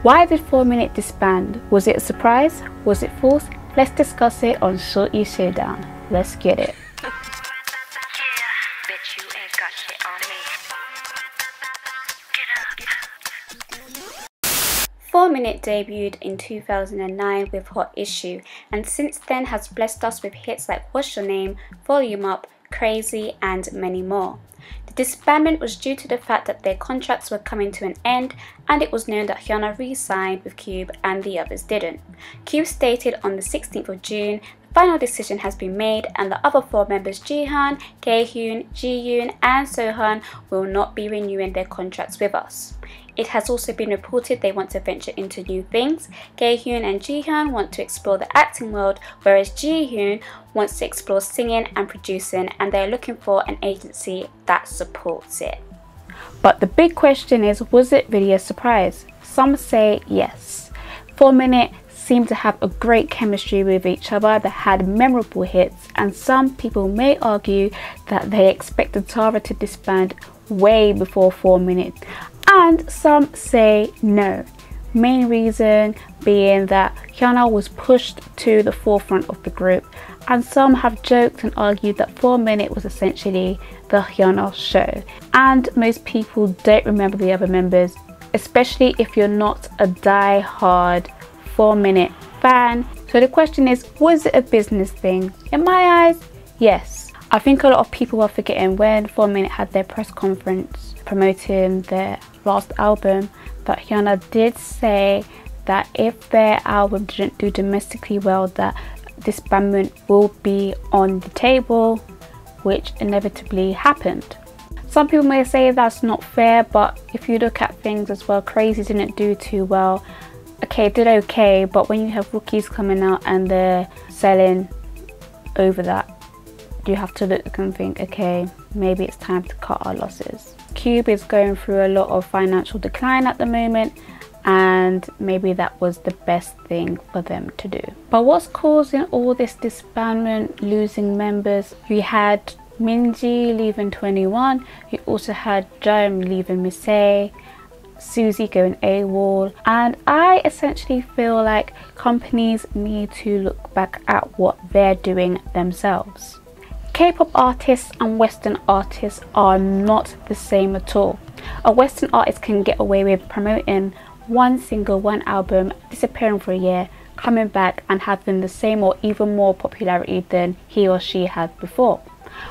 Why did 4MINUTE disband? Was it a surprise? Was it false? Let's discuss it on Shawty Showdown. Let's get it. 4MINUTE debuted in 2009 with Hot Issue, and since then has blessed us with hits like What's Your Name, Volume Up, Crazy and many more. The disbandment was due to the fact that their contracts were coming to an end, and it was known that Hyuna re-signed with Cube and the others didn't. Cube stated on the 16th of June, the final decision has been made and the other 4 members Jihan, Taehyun, Jiyoon and Sohan will not be renewing their contracts with us. It has also been reported they want to venture into new things. Taehyun and Jihan want to explore the acting world, whereas Jiyoon wants to explore singing and producing, and they're looking for an agency that supports it. But the big question is, was it really a surprise? Some say yes. 4MINUTE seemed to have a great chemistry with each other that had memorable hits, and some people may argue that they expected Tara to disband way before 4MINUTE. And some say no, main reason being that Hyuna was pushed to the forefront of the group, and some have joked and argued that 4MINUTE was essentially the Hyuna show, and most people don't remember the other members, especially if you're not a die-hard 4MINUTE fan. So the question is, was it a business thing? In my eyes, yes. I think a lot of people are forgetting when 4MINUTE had their press conference promoting their last album that Hyuna did say that if their album didn't do domestically well, that disbandment will be on the table, which inevitably happened. Some people may say that's not fair, but if you look at things as well, Crazy didn't do too well. Okay, it did okay, but when you have rookies coming out and they're selling over that, you have to look and think, okay, maybe it's time to cut our losses. Cube is going through a lot of financial decline at the moment, and maybe that was the best thing for them to do. But what's causing all this disbandment, losing members? We had Minji leaving 21, you also had Jaehyun leaving Miss A, Suzy going AWOL, and I essentially feel like companies need to look back at what they're doing themselves. K-pop artists and Western artists are not the same at all. A Western artist can get away with promoting one single, one album, disappearing for a year, coming back and having the same or even more popularity than he or she had before.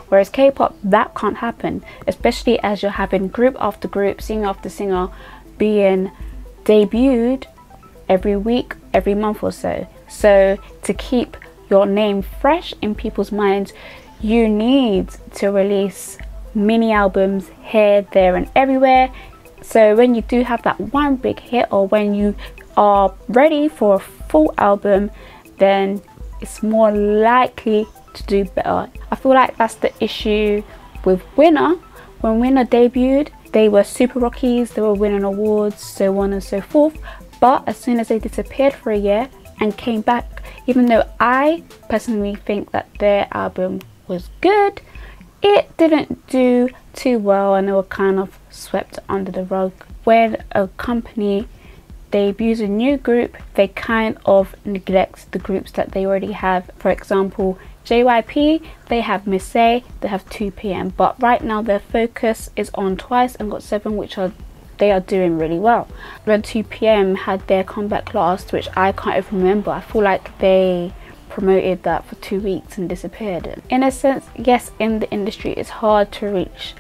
Whereas K-pop, that can't happen, especially as you're having group after group, singer after singer being debuted every week, every month or so. So to keep your name fresh in people's minds, you need to release mini albums here, there and everywhere. So when you do have that one big hit, or when you are ready for a full album, then it's more likely to do better. I feel like that's the issue with Winner. When Winner debuted, they were super rockies, they were winning awards, so on and so forth. But as soon as they disappeared for a year and came back, even though I personally think that their album was good, it didn't do too well, and they were kind of swept under the rug. When a company debuts a new group, they kind of neglect the groups that they already have. For example, JYP, they have Miss A, they have 2PM, but right now their focus is on Twice and GOT7, which they are doing really well. When 2PM had their comeback last, which I can't even remember, I feel like they promoted that for 2 weeks and disappeared. In a sense, yes, in the industry it's hard to reach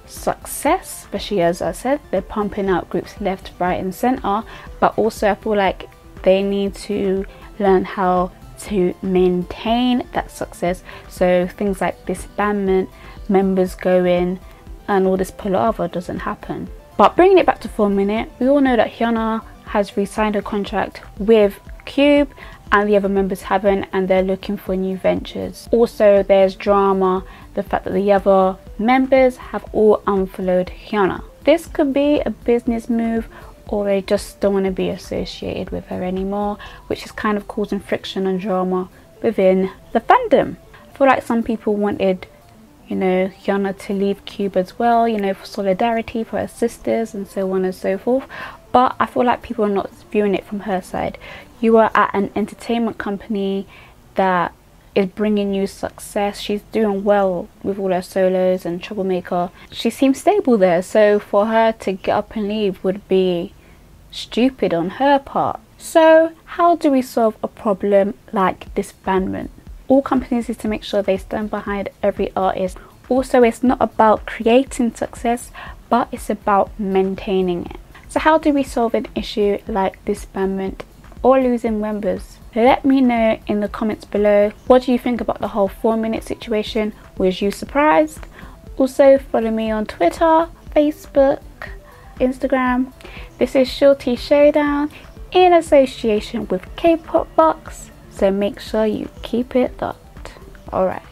success, especially as I said, they're pumping out groups left, right and center, but also I feel like they need to learn how to maintain that success, so things like disbandment, members going and all this palaver doesn't happen. But bringing it back to 4MINUTE, we all know that Hyuna has re-signed a contract with Cube and the other members haven't, and they're looking for new ventures. Also there's drama, the fact that the other members have all unfollowed Hyuna. This could be a business move, or they just don't want to be associated with her anymore, which is kind of causing friction and drama within the fandom. I feel like some people wanted, you know, Hyuna to leave Cube as well, you know, for solidarity for her sisters and so on and so forth. but I feel like people are not viewing it from her side. You are at an entertainment company that is bringing you success. She's doing well with all her solos and Troublemaker. She seems stable there, so for her to get up and leave would be stupid on her part. So how do we solve a problem like disbandment? All companies need to make sure they stand behind every artist. Also, it's not about creating success, but it's about maintaining it. So how do we solve an issue like disbandment or losing members? Let me know in the comments below. What do you think about the whole 4MINUTE situation? Was you surprised? Also follow me on Twitter, Facebook, Instagram. This is Shawty Showdown in association with KpopBox, so make sure you keep it locked. Alright.